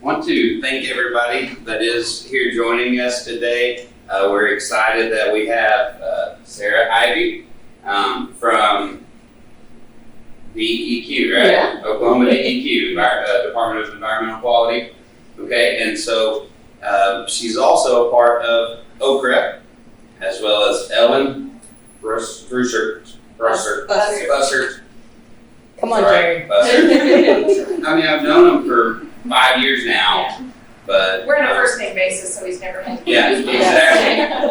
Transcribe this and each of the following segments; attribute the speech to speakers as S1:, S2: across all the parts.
S1: want to thank everybody that is here joining us today. We're excited that we have Sarah Ivy from DEQ, right?
S2: Yeah.
S1: Oklahoma DEQ, Department of Environmental Quality. Okay, and so she's also a part of OKRA, as well as Ellen Bussert.
S2: Come on,
S1: Sorry,
S2: Jerry.
S1: Bussert. I mean, I've known him for 5 years now, but
S3: We're on a first name basis, so he's never had.
S1: yeah,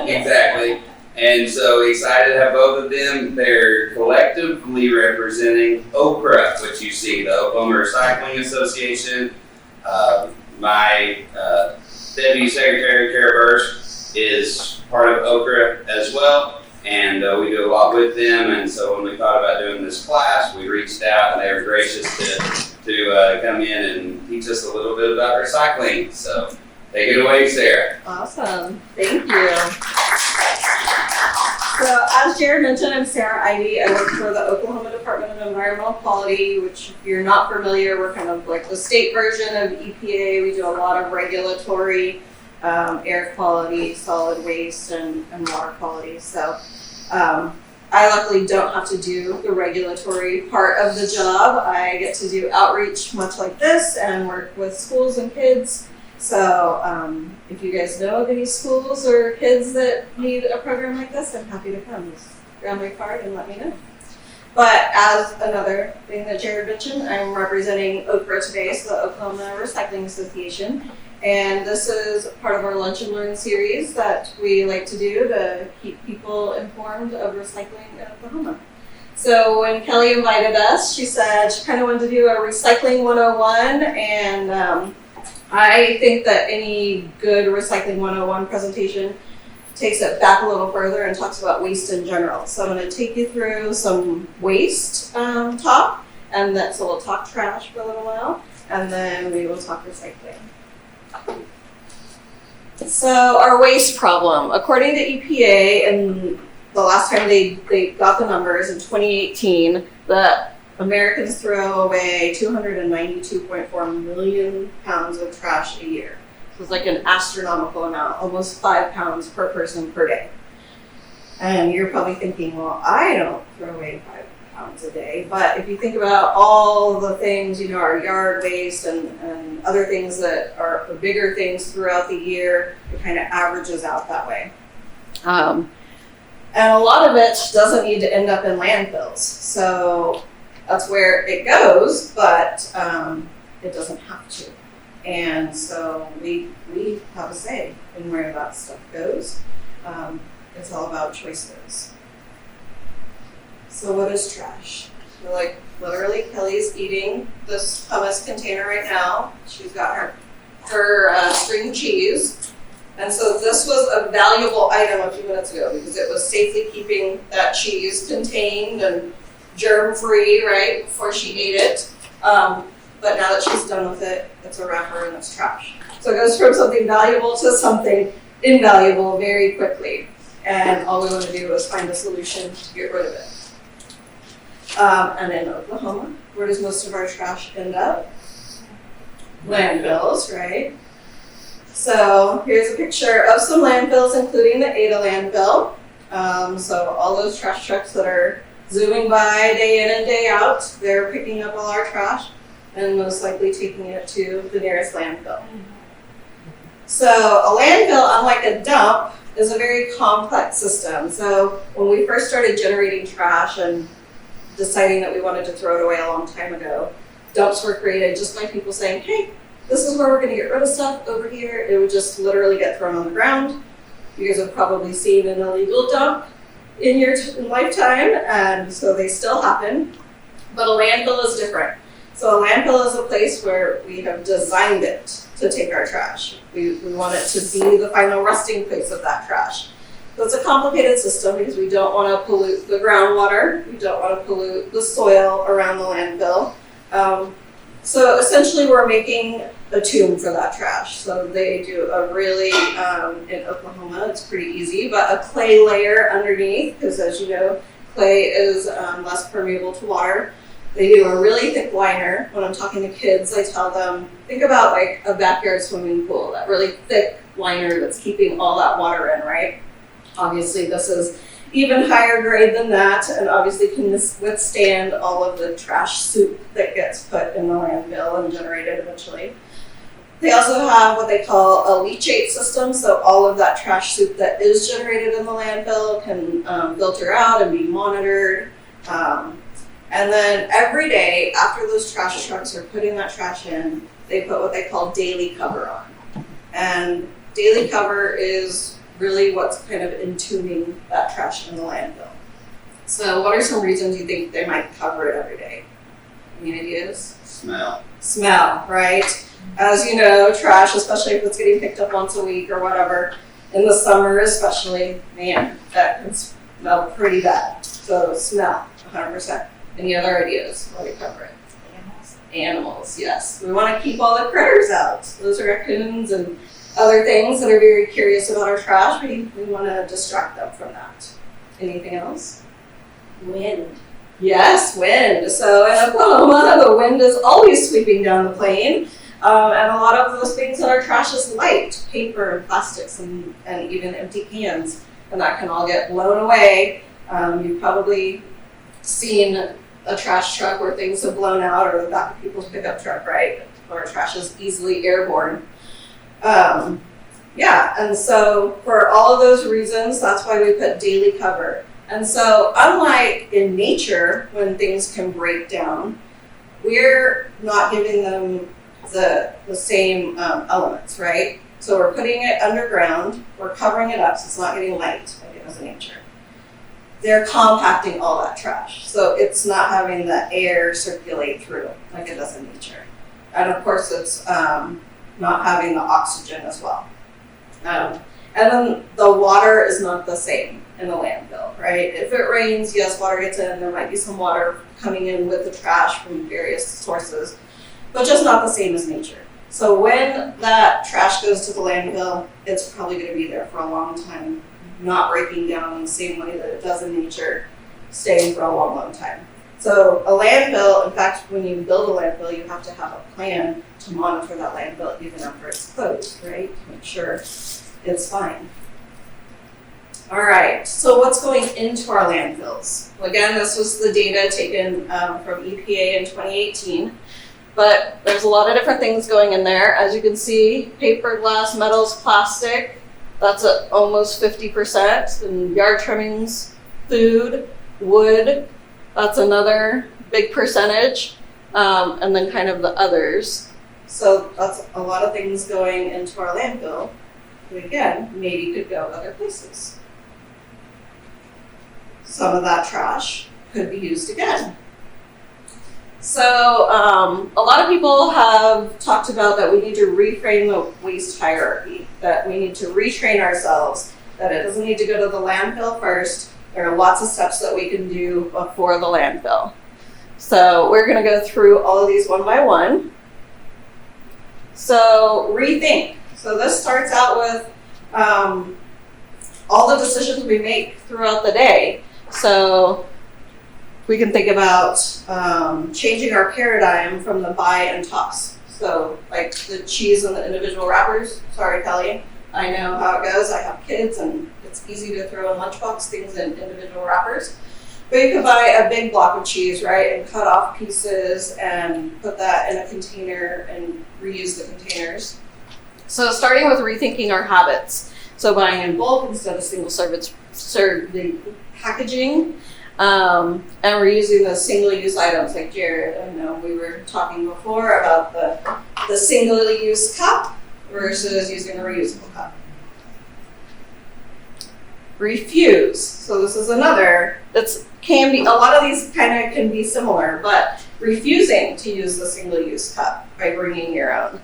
S1: exactly. And so excited to have both of them. They're collectively representing OKRA, which you see, the Oklahoma Recycling Association. My Deputy Secretary, Kara Burst, is part of OKRA as well. And we do a lot with them. And so when we thought about doing this class, we reached out and they were gracious to come in and teach us a little bit about recycling. So take it away, Sarah.
S2: Awesome. Thank you. So as Jared mentioned, I'm Sarah Ivy. I work for the Oklahoma Department of Environmental Quality, which if you're not familiar, we're kind of like the state version of EPA. We do a lot of regulatory, air quality, solid waste, and water quality. So I luckily don't have to do the regulatory part of the job. I get to do outreach much like this and work with schools and kids. So if you guys know of any schools or kids that need a program like this, I'm happy to come. Just grab my card and let me know. But as another thing that Jared mentioned, I'm representing OKRA today, so the Oklahoma Recycling Association. And this is part of our Lunch and Learn series that we like to do to keep people informed of recycling in Oklahoma. So when Kelly invited us, she said she kind of wanted to do a recycling 101, and I think that any good recycling 101 presentation takes it back a little further and talks about waste in general. So I'm going to take you through some waste talk, and so we'll talk trash for a little while, and then we will talk recycling. So our waste problem, according to EPA, and the last time they got the numbers in 2018, the Americans throw away 292.4 million pounds of trash a year. So it's like an astronomical amount, almost 5 pounds per person per day. And you're probably thinking, well, I don't throw away 5 pounds a day. But if you think about all the things, our yard waste and other things that are bigger things throughout the year, it kind of averages out that way. And a lot of it doesn't need to end up in landfills. So that's where it goes, but it doesn't have to. And so we have a say in where that stuff goes. It's all about choices. So what is trash? So like literally Kelly's eating this hummus container right now. She's got her string cheese. And so this was a valuable item a few minutes ago because it was safely keeping that cheese contained and germ-free, right, before she ate it. But now that she's done with it, it's a wrapper and it's trash. So it goes from something valuable to something invaluable very quickly. And all we want to do is find a solution to get rid of it. And in Oklahoma, where does most of our trash end up? Landfills, right? So here's a picture of some landfills, including the Ada landfill. So all those trash trucks that are zooming by day in and day out, they're picking up all our trash and most likely taking it to the nearest landfill. So a landfill, unlike a dump, is a very complex system. So when we first started generating trash and deciding that we wanted to throw it away a long time ago, dumps were created just by people saying, hey, this is where we're going to get rid of stuff over here. It would just literally get thrown on the ground. You guys have probably seen an illegal dump in your lifetime, and so they still happen. But a landfill is different. So a landfill is a place where we have designed it to take our trash. We want it to be the final resting place of that trash. So it's a complicated system because we don't want to pollute the groundwater. We don't want to pollute the soil around the landfill. So essentially we're making a tomb for that trash. So they do a really, in Oklahoma, it's pretty easy, but a clay layer underneath, because as you know, clay is less permeable to water. They do a really thick liner. When I'm talking to kids, I tell them, think about like a backyard swimming pool, that really thick liner that's keeping all that water in, right? Obviously, this is even higher grade than that, and obviously can withstand all of the trash soup that gets put in the landfill and generated eventually. They also have what they call a leachate system, so all of that trash soup that is generated in the landfill can filter out and be monitored. And then every day after those trash trucks are putting that trash in, they put what they call daily cover on. And daily cover is really what's kind of entombing that trash in the landfill. So what are some reasons you think they might cover it every day? Any ideas? Smell, right? As you know, trash, especially if it's getting picked up once a week or whatever, in the summer especially, man, that can smell pretty bad. So smell, 100%. Any other ideas while we cover it? Animals, yes. We want to keep all the critters out. Those are raccoons and other things that are very curious about our trash. We want to distract them from that. Anything else?
S3: Wind.
S2: Yes, wind. So in Oklahoma, the wind is always sweeping down the plain. And a lot of those things in our trash is light, paper and plastics and even empty cans. And that can all get blown away. You've probably seen a trash truck where things have blown out, or the back of people's pickup truck, right? Where trash is easily airborne. And so for all of those reasons, that's why we put daily cover. And so unlike in nature, when things can break down, we're not giving them the same elements, right? So we're putting it underground, we're covering it up so it's not getting light like it does in nature. They're compacting all that trash, so it's not having the air circulate through like it does in nature. And of course it's not having the oxygen as well. And then the water is not the same in the landfill, right? If it rains, yes, water gets in, there might be some water coming in with the trash from various sources, but just not the same as nature. So when that trash goes to the landfill, it's probably going to be there for a long time, not breaking down in the same way that it does in nature, staying for a long, long time. So a landfill, in fact, when you build a landfill, you have to have a plan to monitor that landfill even after it's closed, right? To make sure it's fine. All right, so what's going into our landfills? Well, again, this was the data taken from EPA in 2018. But there's a lot of different things going in there. As you can see, paper, glass, metals, plastic, that's at almost 50%. And yard trimmings, food, wood, that's another big percentage. And then kind of the others. So that's a lot of things going into our landfill. But again, maybe could go other places. Some of that trash could be used again. So a lot of people have talked about that we need to reframe the waste hierarchy, that we need to retrain ourselves, that it doesn't need to go to the landfill first. There are lots of steps that we can do before the landfill. So we're going to go through all of these one by one. So rethink. So this starts out with all the decisions we make throughout the day. So we can think about changing our paradigm from the buy and toss. So like the cheese and the individual wrappers. Sorry, Kelly. I know how it goes. I have kids and it's easy to throw in lunchbox things in individual wrappers. But you could buy a big block of cheese, right, and cut off pieces and put that in a container and reuse the containers. So starting with rethinking our habits. So buying in bulk instead of single serving packaging. And we're using those single-use items like Jared. I know we were talking before about the single-use cup versus using a reusable cup. Refuse. So this is another can be, a lot of these kind of can be similar, but refusing to use the single-use cup by bringing your own.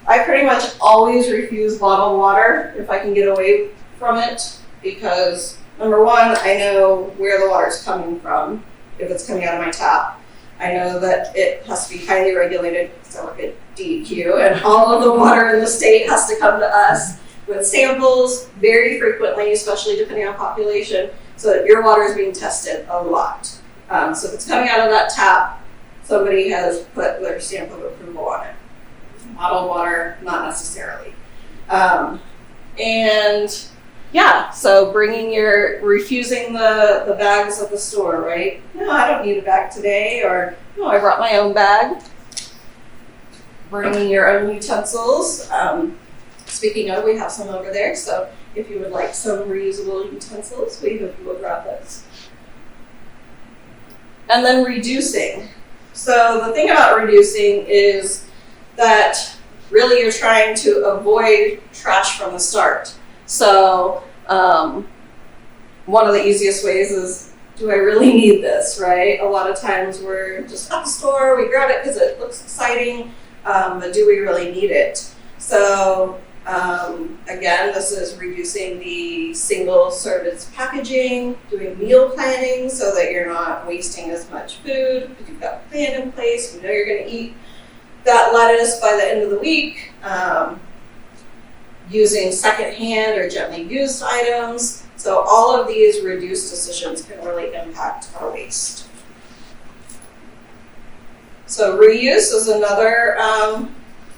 S2: I pretty much always refuse bottled water if I can get away from it because number one, I know where the water is coming from if it's coming out of my tap. I know that it has to be highly regulated because I work at DEQ and all of the water in the state has to come to us with samples very frequently, especially depending on population, so that your water is being tested a lot. So if it's coming out of that tap, somebody has put their stamp of approval on it. Bottled water, not necessarily. And yeah, so refusing the bags at the store, right? No, I don't need a bag today, or no, I brought my own bag. Bringing your own utensils. Speaking of, we have some over there, so if you would like some reusable utensils, we hope you will grab those. And then reducing. So the thing about reducing is that really you're trying to avoid trash from the start. So one of the easiest ways is, do I really need this, right? A lot of times we're just at the store, we grab it because it looks exciting, but do we really need it? So again, this is reducing the single service packaging, doing meal planning so that you're not wasting as much food, because you've got a plan in place, you know you're gonna eat that lettuce by the end of the week. Using secondhand or gently used items. So all of these reduced decisions can really impact our waste. So reuse is another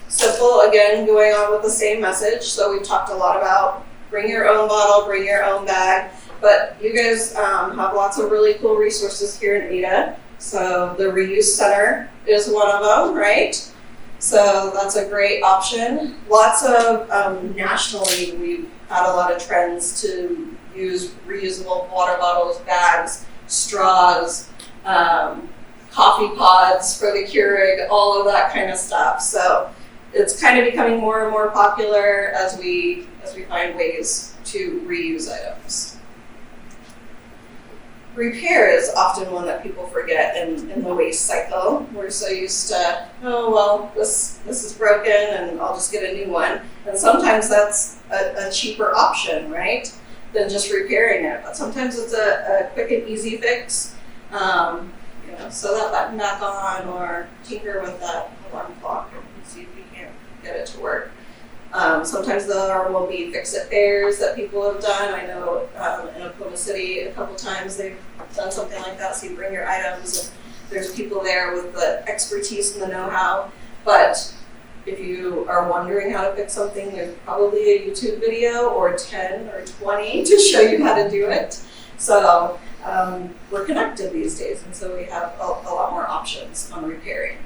S2: simple, again, going on with the same message. So we've talked a lot about bring your own bottle, bring your own bag, but you guys have lots of really cool resources here in Ada. So the Reuse Center is one of them, right? So that's a great option. Lots of, nationally, we've had a lot of trends to use reusable water bottles, bags, straws, coffee pods for the Keurig, all of that kind of stuff. So it's kind of becoming more and more popular as we find ways to reuse items. Repair is often one that people forget in the waste cycle. We're so used to, oh, well, this is broken and I'll just get a new one. And sometimes that's a cheaper option, right, than just repairing it. But sometimes it's a quick and easy fix. Sew that button back on or tinker with that alarm clock and see if you can't get it to work. Sometimes there will be fix-it fairs that people have done. I know in Oklahoma City a couple times they've done something like that. So you bring your items and there's people there with the expertise and the know-how. But if you are wondering how to fix something, there's probably a YouTube video or 10 or 20 to show you how to do it. So we're connected these days, and so we have a lot more options on repairing.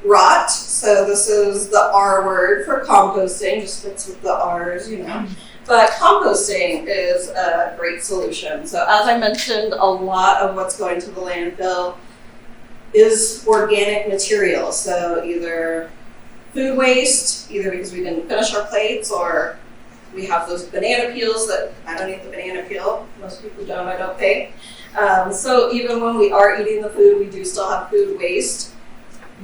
S2: Rot, so this is the R word for composting, just fits with the R's, But composting is a great solution. So as I mentioned, a lot of what's going to the landfill is organic material. So either food waste, either because we didn't finish our plates, or we have those banana peels that I don't eat the banana peel. Most people don't, I don't think. So even when we are eating the food, we do still have food waste.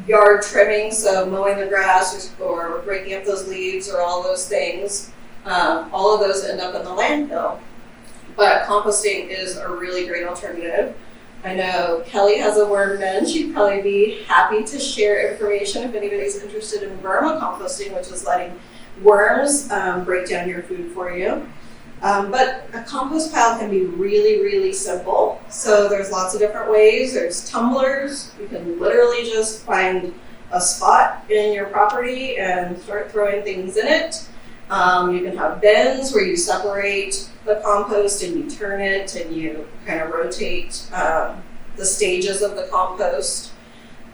S2: Yard trimming, so mowing the grass or breaking up those leaves or all those things, all of those end up in the landfill. But composting is a really great alternative. I know Kelly has a worm bin. She'd probably be happy to share information if anybody's interested in vermicomposting, which is letting worms break down your food for you. But a compost pile can be really, really simple. So there's lots of different ways. There's tumblers. You can literally just find a spot in your property and start throwing things in it. You can have bins where you separate the compost and you turn it and you kind of rotate the stages of the compost.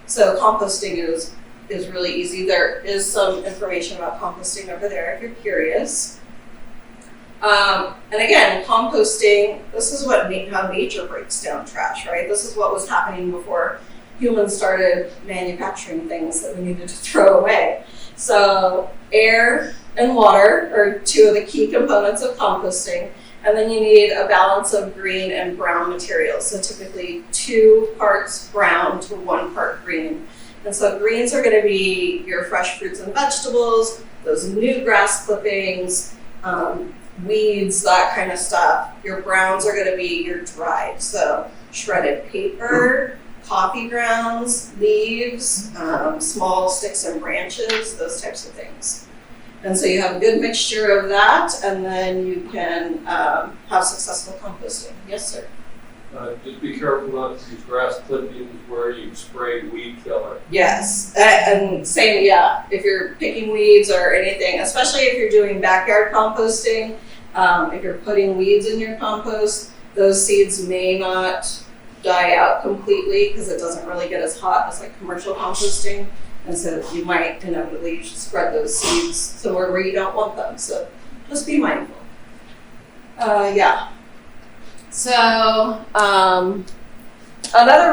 S2: So composting is really easy. There is some information about composting over there if you're curious. And again, composting, this is how nature breaks down trash, right? This is what was happening before humans started manufacturing things that we needed to throw away. So air and water are two of the key components of composting. And then you need a balance of green and brown materials. So typically 2 parts brown to 1 part green. And so greens are going to be your fresh fruits and vegetables, those new grass clippings, weeds, that kind of stuff. Your browns are going to be your dried, so shredded paper, coffee grounds, leaves, small sticks and branches, those types of things. And so you have a good mixture of that, and then you can have successful composting. Yes, sir?
S4: Just be careful not to use grass clippings where you spray weed killer.
S2: Yes, and same, yeah, if you're picking weeds or anything, especially if you're doing backyard composting, if you're putting weeds in your compost, those seeds may not die out completely because it doesn't really get as hot as like commercial composting. And so you might inevitably spread those seeds somewhere where you don't want them. So just be mindful. Yeah. So another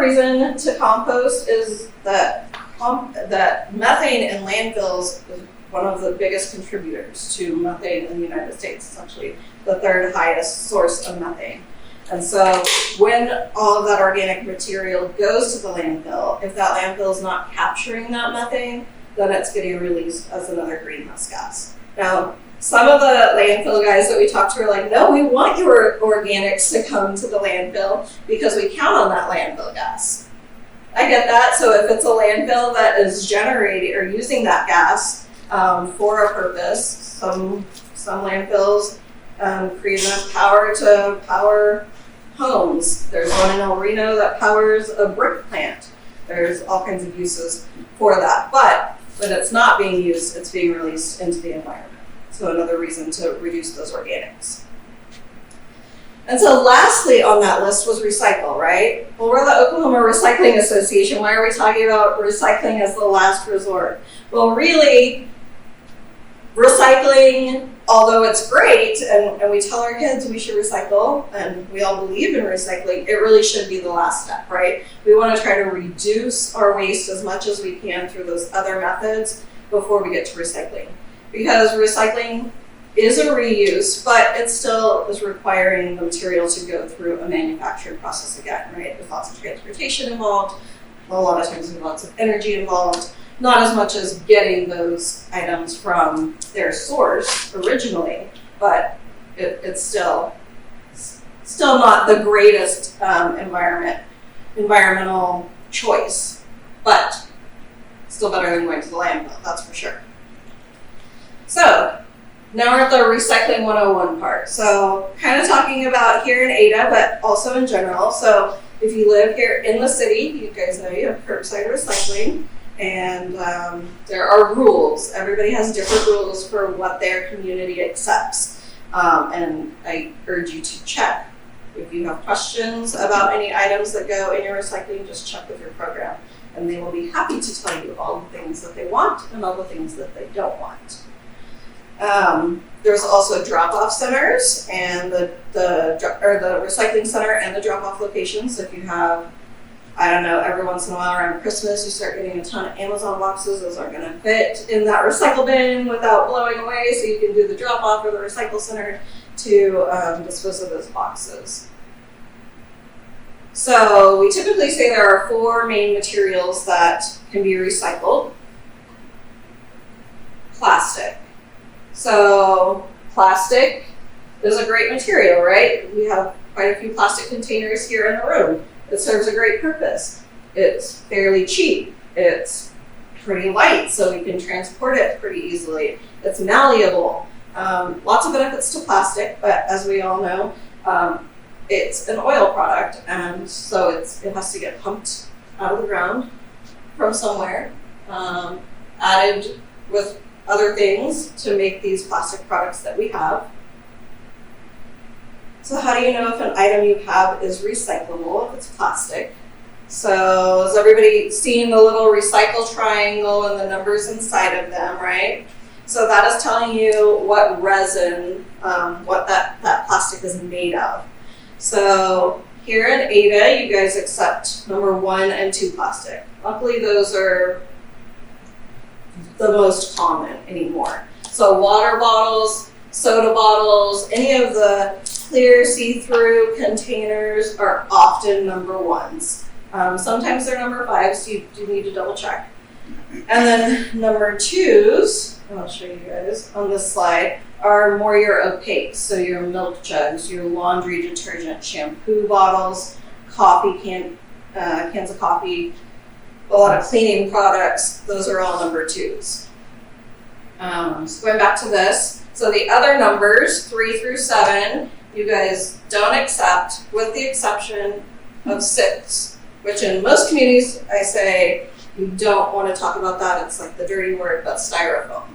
S2: reason to compost is that that methane in landfills is one of the biggest contributors to methane in the United States. It's actually the third highest source of methane. And so when all of that organic material goes to the landfill, if that landfill is not capturing that methane, then it's getting released as another greenhouse gas. Now, some of the landfill guys that we talked to are like, no, we want your organics to come to the landfill because we count on that landfill gas. I get that. So if it's a landfill that is generating or using that gas for a purpose, some landfills create enough power to power homes. There's one in El Reno that powers a brick plant. There's all kinds of uses for that. But when it's not being used, it's being released into the environment. So another reason to reduce those organics. And so lastly on that list was recycle, right? Well, we're the Oklahoma Recycling Association. Why are we talking about recycling as the last resort? Well, really, recycling, although it's great, and we tell our kids we should recycle, and we all believe in recycling, it really should be the last step, right? We want to try to reduce our waste as much as we can through those other methods before we get to recycling. Because recycling is a reuse, but it still is requiring the material to go through a manufacturing process again, right? There's lots of transportation involved, a lot of times there's lots of energy involved, not as much as getting those items from their source originally, but it's still not the greatest environmental choice, but still better than going to the landfill, that's for sure. So now we're at the recycling 101 part. So kind of talking about here in Ada, but also in general. So if you live here in the city, you guys know you have curbside recycling. And there are rules. Everybody has different rules for what their community accepts. And I urge you to check. If you have questions about any items that go in your recycling, just check with your program. And they will be happy to tell you all the things that they want and all the things that they don't want. There's also drop-off centers and the recycling center and the drop-off locations. If you have, I don't know, every once in a while around Christmas, you start getting a ton of Amazon boxes. Those aren't going to fit in that recycle bin without blowing away, so you can do the drop-off or the recycle center to dispose of those boxes. So we typically say there are 4 main materials that can be recycled. Plastic. So plastic is a great material, right? We have quite a few plastic containers here in the room. It serves a great purpose. It's fairly cheap. It's pretty light, so we can transport it pretty easily. It's malleable. Lots of benefits to plastic, but as we all know, it's an oil product, and so it has to get pumped out of the ground from somewhere, added with other things to make these plastic products that we have. So how do you know if an item you have is recyclable if it's plastic? So has everybody seen the little recycle triangle and the numbers inside of them, right? So that is telling you what resin, what that plastic is made of. So here in Ada, you guys accept number 1 and 2 plastic. Luckily, those are the most common anymore. So water bottles, soda bottles, any of the clear see-through containers are often number 1s. Sometimes they're number 5s, so you do need to double check. And then number 2s, I'll show you guys on this slide, are more your opaques. So your milk jugs, your laundry detergent, shampoo bottles, coffee cans of coffee, a lot of cleaning products, those are all number 2s. So going back to this, so the other numbers, 3 through 7, you guys don't accept, with the exception of 6, which in most communities I say you don't want to talk about that. It's like the dirty word, but styrofoam.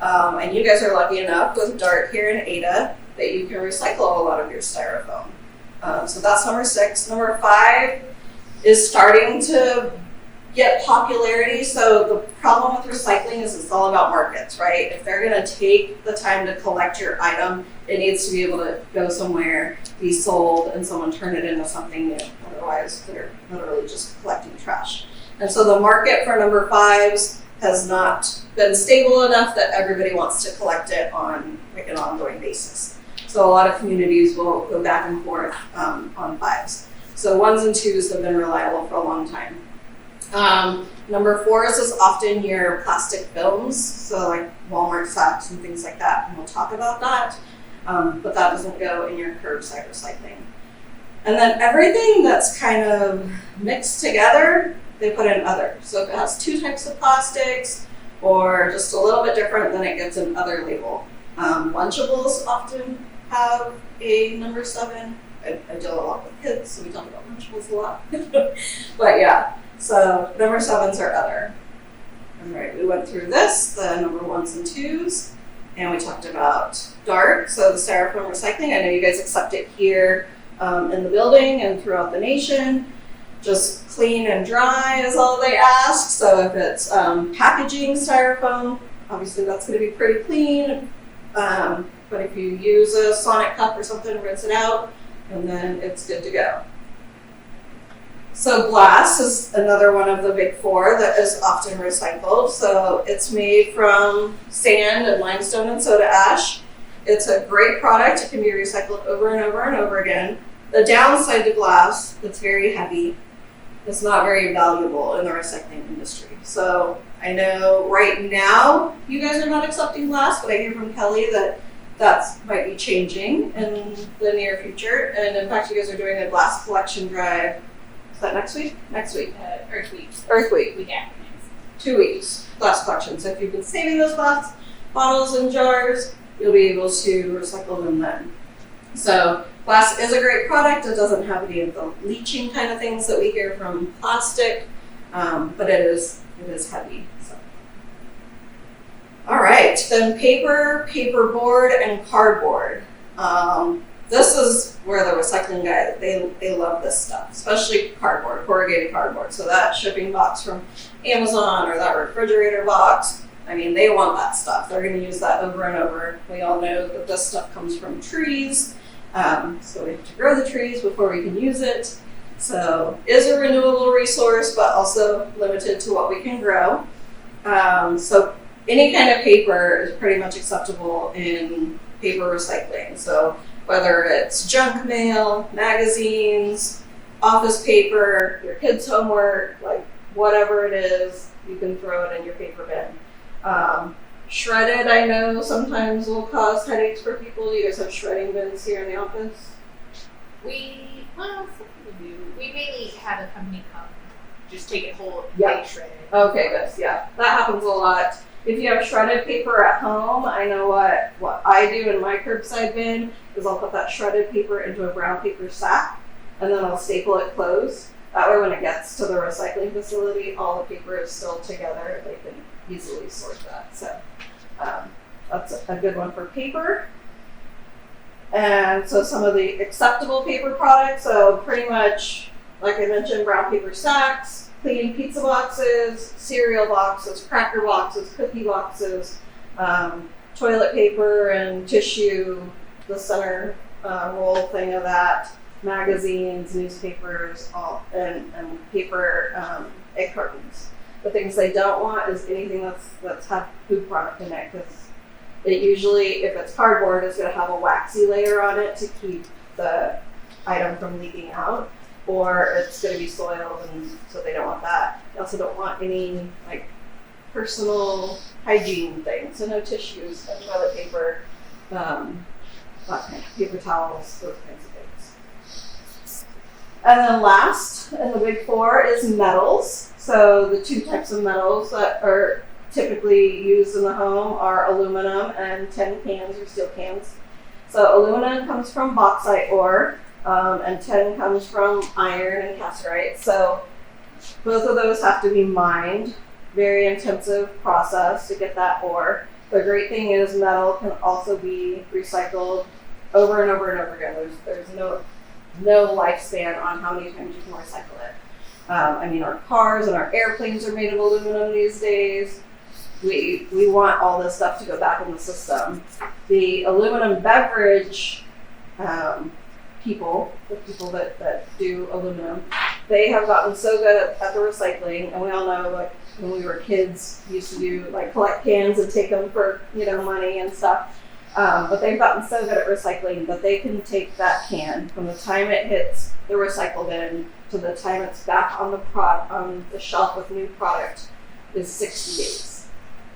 S2: And you guys are lucky enough with DART here in Ada that you can recycle a lot of your styrofoam. So that's number 6. Number 5 is starting to get popularity. So the problem with recycling is it's all about markets, right? If they're going to take the time to collect your item, it needs to be able to go somewhere, be sold, and someone turn it into something new. Otherwise, they're literally just collecting trash. And so the market for number 5s has not been stable enough that everybody wants to collect it on like an ongoing basis. So a lot of communities will go back and forth on 5s. So 1s and 2s have been reliable for a long time. Number 4s is often your plastic films, so like Walmart sacks and things like that, and we'll talk about that. But that doesn't go in your curbside recycling. And then everything that's kind of mixed together, they put in other. So if it has 2 types of plastics or just a little bit different, then it gets an other label. Lunchables often have a number 7. I deal a lot with kids, so we talk about Lunchables a lot. But yeah, so number 7s are other. All right, we went through this, the number 1s and 2s, and we talked about DART, so the styrofoam recycling. I know you guys accept it here in the building and throughout the nation. Just clean and dry is all they ask. So if it's packaging styrofoam, obviously that's going to be pretty clean. But if you use a Sonic cup or something, rinse it out, and then it's good to go. So glass is another one of the big 4 that is often recycled. So it's made from sand and limestone and soda ash. It's a great product. It can be recycled over and over and over again. The downside to glass, it's very heavy. It's not very valuable in the recycling industry. So I know right now you guys are not accepting glass, but I hear from Kelly that might be changing in the near future. And in fact, you guys are doing a glass collection drive. Is that next week? Next week.
S3: Earth Week.
S2: Earth Week.
S3: Week after
S2: 2 weeks. Glass collection. So if you've been saving those glass bottles and jars, you'll be able to recycle them then. So glass is a great product. It doesn't have any of the leaching kind of things that we hear from plastic, but it is heavy. So. All right, then paper, paperboard, and cardboard. This is where the recycling guys, they love this stuff, especially cardboard, corrugated cardboard. So that shipping box from Amazon or that refrigerator box, I mean, they want that stuff. They're going to use that over and over. We all know that this stuff comes from trees. So we have to grow the trees before we can use it. So it is a renewable resource, but also limited to what we can grow. So any kind of paper is pretty much acceptable in paper recycling. So whether it's junk mail, magazines, office paper, your kids' homework, like whatever it is, you can throw it in your paper bin. Shredded, I know, sometimes will cause headaches for people. You guys have shredding bins here in the office?
S3: some people do. We mainly have a company come, just take it whole and
S2: Yeah.
S3: they shred it.
S2: Okay, good. Yeah, that happens a lot. If you have shredded paper at home, I know what I do in my curbside bin is I'll put that shredded paper into a brown paper sack, and then I'll staple it closed. That way when it gets to the recycling facility, all the paper is still together. They can easily sort that. So that's a good one for paper. And so some of the acceptable paper products, so pretty much, like I mentioned, brown paper sacks, clean pizza boxes, cereal boxes, cracker boxes, cookie boxes, toilet paper and tissue, the center roll thing of that, magazines, newspapers, and paper egg cartons. The things they don't want is anything that's have food product in it, because it usually, if it's cardboard, it's going to have a waxy layer on it to keep the item from leaking out, or it's going to be soiled, and so they don't want that. They also don't want any like personal hygiene things, so no tissues, no toilet paper, paper towels, those kinds of things. And then last in the big four is metals. So the two types of metals that are typically used in the home are aluminum and tin cans or steel cans. So aluminum comes from bauxite ore. and 10 comes from iron and cassiterite. So both of those have to be mined. Very intensive process to get that ore. The great thing is metal can also be recycled over and over and over again. There's no lifespan on how many times you can recycle it. Our cars and our airplanes are made of aluminum these days. We want all this stuff to go back in the system. The aluminum beverage people, the people that do aluminum, they have gotten so good at the recycling, and we all know, like, when we were kids, we used to do, like, collect cans and take them for, money and stuff. But they've gotten so good at recycling that they can take that can from the time it hits the recycle bin to the time it's back on the shelf with new product is 60 days.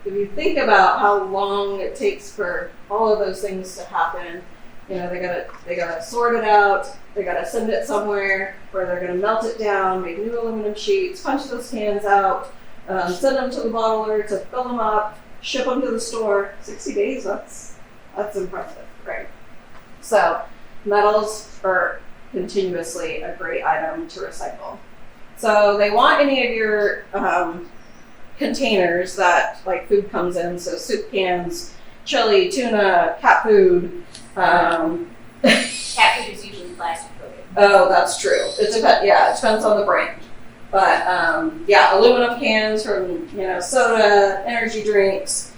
S2: If you think about how long it takes for all of those things to happen, they gotta sort it out, they gotta send it somewhere where they're gonna melt it down, make new aluminum sheets, punch those cans out, send them to the bottler to fill them up, ship them to the store. 60 days, that's impressive, right? So metals are continuously a great item to recycle. So they want any of your containers that, like, food comes in, so soup cans, chili, tuna, cat food.
S3: Cat food is usually plastic coated.
S2: Oh, that's true. It depends on the brand. But aluminum cans from soda, energy drinks,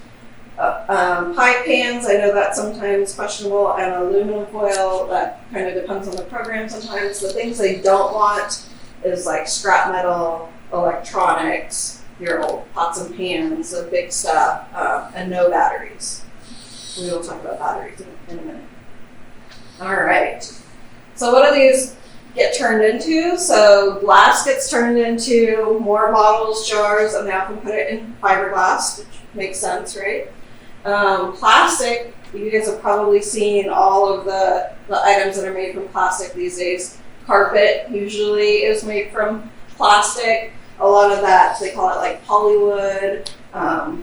S2: pie pans. I know that's sometimes questionable, and aluminum foil. That kind of depends on the program sometimes. The things they don't want is like scrap metal, electronics, your old pots and pans, the big stuff, and no batteries. We will talk about batteries in a minute. All right. So what do these get turned into? So glass gets turned into more bottles, jars, and now can put it in fiberglass, which makes sense, right? Plastic, you guys have probably seen all of the items that are made from plastic these days. Carpet usually is made from plastic. A lot of that, they call it like polywood,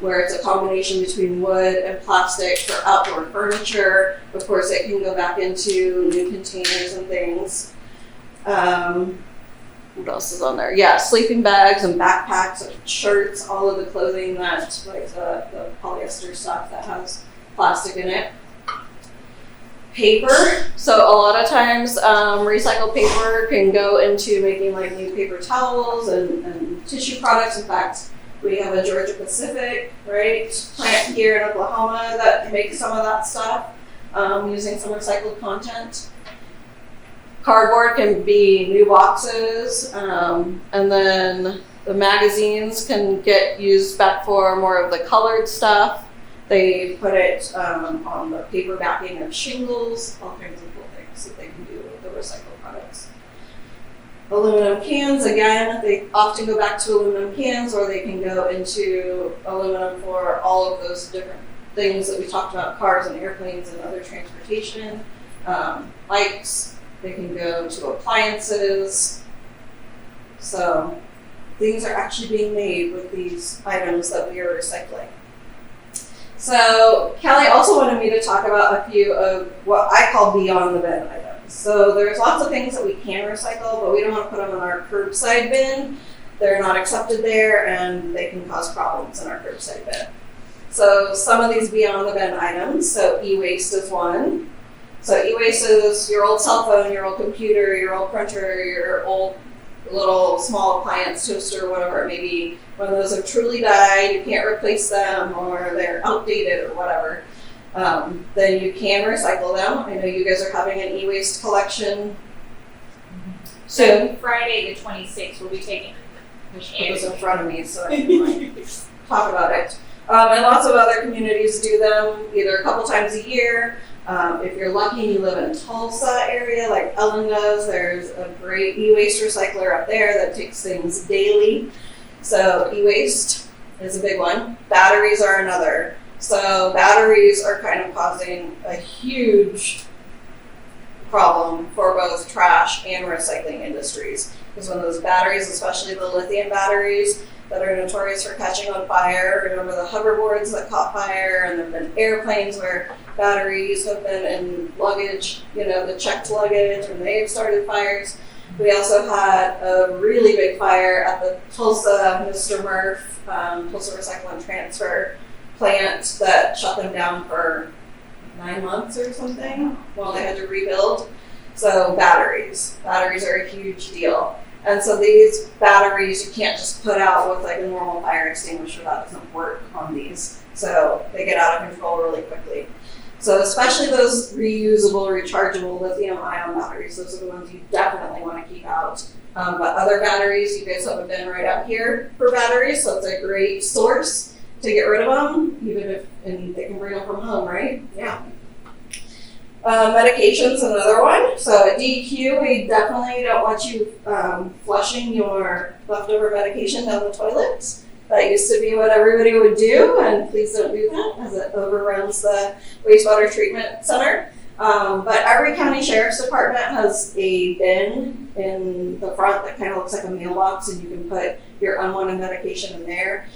S2: where it's a combination between wood and plastic for outdoor furniture. Of course, it can go back into new containers and things. What else is on there? Yeah, sleeping bags and backpacks and shirts, all of the clothing that, like the polyester stuff that has plastic in it. Paper. So a lot of times recycled paper can go into making like new paper towels and tissue products. In fact, we have a Georgia Pacific, right, plant here in Oklahoma that makes some of that stuff using some recycled content. Cardboard can be new boxes, and then the magazines can get used back for more of the colored stuff. They put it on the paper backing of shingles, all kinds of cool things that they can do with the recycled products. Aluminum cans, again, they often go back to aluminum cans, or they can go into aluminum for all of those different things that we talked about, cars and airplanes and other transportation. Bikes, they can go to appliances. So things are actually being made with these items that we are recycling. So Callie also wanted me to talk about a few of what I call beyond the bin items. So there's lots of things that we can recycle, but we don't want to put them in our curbside bin. They're not accepted there, and they can cause problems in our curbside bin. So some of these beyond the bin items, so e-waste is one. So e-waste is your old cell phone, your old computer, your old printer, your old little small appliance, toaster, whatever it may be. When those have truly died, you can't replace them, or they're outdated or whatever, then you can recycle them. I know you guys are having an e-waste collection soon.
S3: Friday the 26th, we'll be taking
S2: Put those in front of me so I can talk about it. And lots of other communities do them either a couple times a year. If you're lucky and you live in Tulsa area like Ellen does, there's a great e-waste recycler up there that takes things daily. So e-waste is a big one. Batteries are another. So batteries are kind of causing a huge problem for both trash and recycling industries. Because when those batteries, especially the lithium batteries that are notorious for catching on fire, remember the hoverboards that caught fire, and there have been airplanes where batteries have been in luggage, the checked luggage, and they've started fires. We also had a really big fire at the Tulsa Mr. Murph, Tulsa Recycle and Transfer plant that shut them down for 9 months or something while they had to rebuild. So batteries are a huge deal. And so these batteries you can't just put out with like a normal fire extinguisher. That doesn't work on these. So they get out of control really quickly. So especially those reusable, rechargeable lithium-ion batteries, those are the ones you definitely want to keep out. But other batteries, you guys have a bin right out here for batteries, so it's a great source to get rid of them, even if and they can bring them from home, right? Yeah. Medication's another one. So at DQ, we definitely don't want you flushing your leftover medication down the toilets. That used to be what everybody would do, and please don't do that as it overruns the wastewater treatment center. But every county sheriff's department has a bin in the front that kind of looks like a mailbox, and you can put your unwanted medication in there.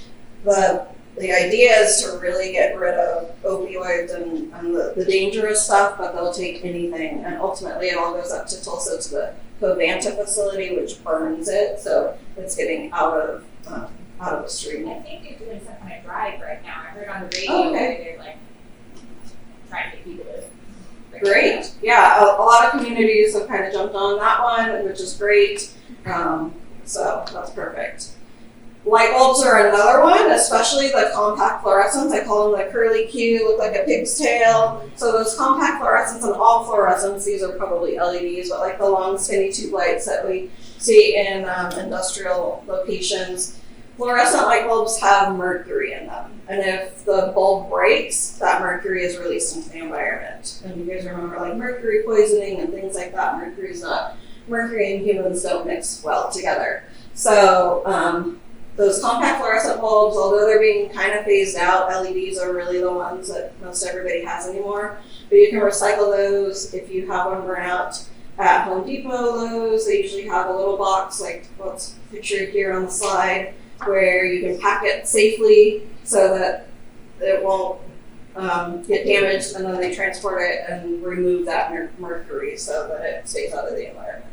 S2: The idea is to really get rid of opioids and the dangerous stuff, but they'll take anything. And ultimately, it all goes up to Tulsa to the Covanta facility, which burns it, so it's getting out of the stream.
S3: I think they're doing some kind of drive right now. I heard on the radio
S2: Oh, okay.
S3: that they're like trying to keep it.
S2: Great. Yeah, a lot of communities have kind of jumped on that one, which is great. So that's perfect. Light bulbs are another one, especially the compact fluorescents. I call them the curly Q, look like a pig's tail. So those compact fluorescents and all fluorescents, these are probably LEDs, but like the long skinny tube lights that we see in industrial locations. Fluorescent light bulbs have mercury in them. And if the bulb breaks, that mercury is released into the environment. And you guys remember like mercury poisoning and things like that. Mercury and humans don't mix well together. So those compact fluorescent bulbs, although they're being kind of phased out, LEDs are really the ones that most everybody has anymore. But you can recycle those if you have one burn out at Home Depot, Lowe's. They usually have a little box like what's pictured here on the slide, where you can pack it safely so that it won't get damaged, and then they transport it and remove that mercury so that it stays out of the environment.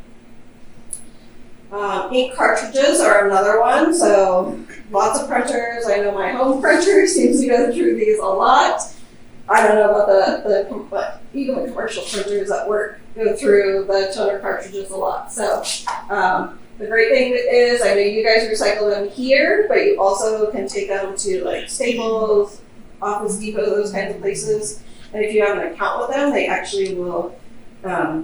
S2: Ink cartridges are another one, so lots of printers. I know my home printer seems to go through these a lot. I don't know about but even the commercial printers at work go through the toner cartridges a lot. So the great thing is, I know you guys recycle them here, but you also can take them to like Staples, Office Depot, those kinds of places. And if you have an account with them, they actually will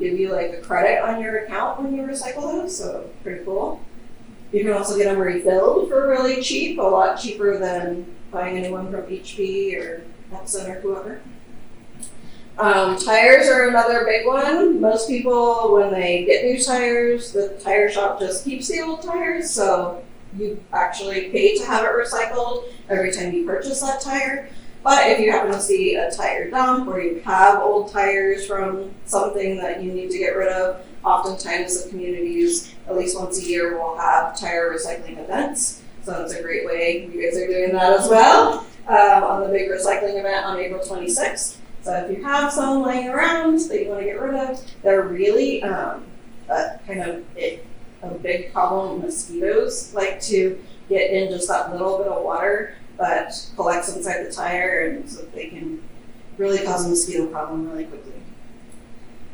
S2: give you like a credit on your account when you recycle those, so pretty cool. You can also get them refilled for really cheap, a lot cheaper than buying anyone from HP or Epson or whoever. Tires are another big one. Most people, when they get new tires, the tire shop just keeps the old tires, so you actually pay to have it recycled every time you purchase that tire. But if you happen to see a tire dump or you have old tires from something that you need to get rid of, oftentimes the communities, at least once a year, will have tire recycling events. So it's a great way. You guys are doing that as well on the big recycling event on April 26th. So if you have some laying around that you want to get rid of, they're really a big problem. Mosquitoes like to get in just that little bit of water that collects inside the tire, and so they can really cause a mosquito problem really quickly.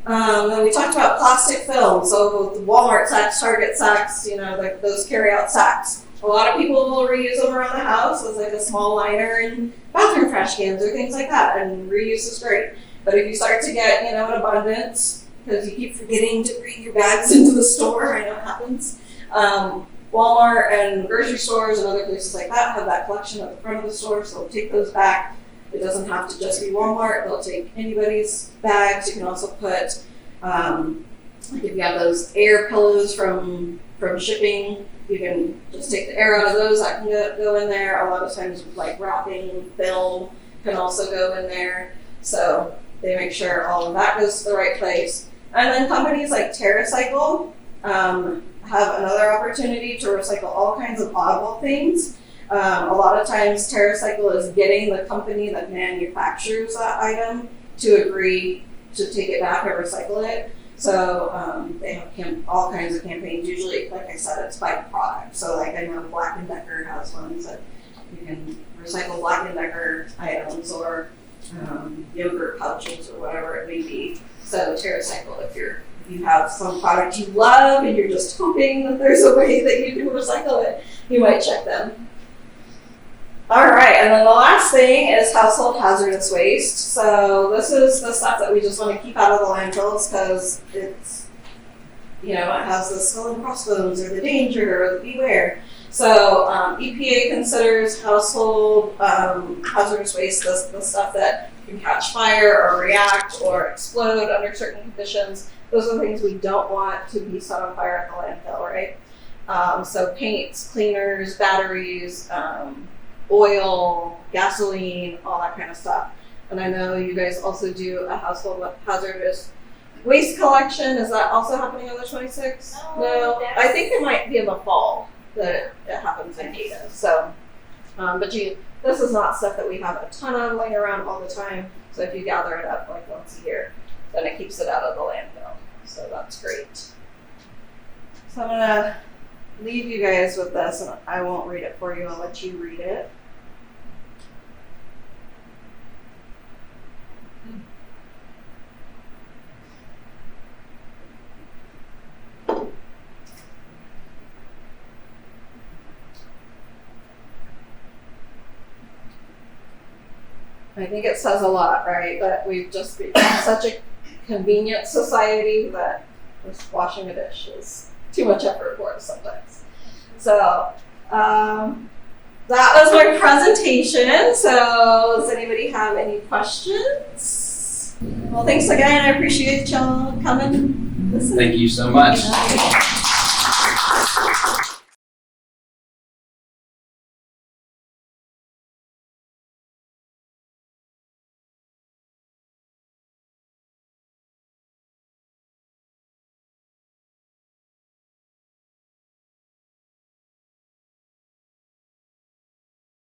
S2: Then we talked about plastic film. So the Walmart sacks, Target sacks, those carry-out sacks. A lot of people will reuse them around the house as like a small liner in bathroom trash cans or things like that, and reuse is great. But if you start to get, an abundance, because you keep forgetting to bring your bags into the store, I know it happens. Walmart and grocery stores and other places like that have that collection at the front of the store, so they'll take those back. It doesn't have to just be Walmart, they'll take anybody's bags. You can also put, like if you have those air pillows from shipping, you can just take the air out of those, that can go in there. A lot of times like wrapping film can also go in there. So they make sure all of that goes to the right place. And then companies like TerraCycle have another opportunity to recycle all kinds of oddball things. A lot of times TerraCycle is getting the company that manufactures that item to agree to take it back or recycle it. So they have all kinds of campaigns. Usually, like I said, it's by product. So like I know Black & Decker has ones that you can recycle Black & Decker items or yogurt pouches or whatever it may be. So TerraCycle, if you have some product you love and you're just hoping that there's a way that you can recycle it, you might check them. All right, and then the last thing is household hazardous waste. So this is the stuff that we just want to keep out of the landfills because it's, it has the skull and crossbones or the danger or the beware. So EPA considers household hazardous waste the stuff that can catch fire or react or explode under certain conditions. Those are the things we don't want to be set on fire at the landfill, right? So paints, cleaners, batteries, oil, gasoline, all that kind of stuff. And I know you guys also do a household hazardous waste collection. Is that also happening on the 26th? No. I think it might be in the fall that it happens in Ada. So, but this is not stuff that we have a ton of laying around all the time. So if you gather it up like once a year, then it keeps it out of the landfill. So that's great. So I'm gonna leave you guys with this, and I won't read it for you. I'll let you read it. I think it says a lot, right? That we've just become such a convenient society that just washing a dish is too much effort for us sometimes. So that was my presentation. So does anybody have any questions? Well, thanks again. I appreciate y'all coming. Listen.
S1: Thank you so much.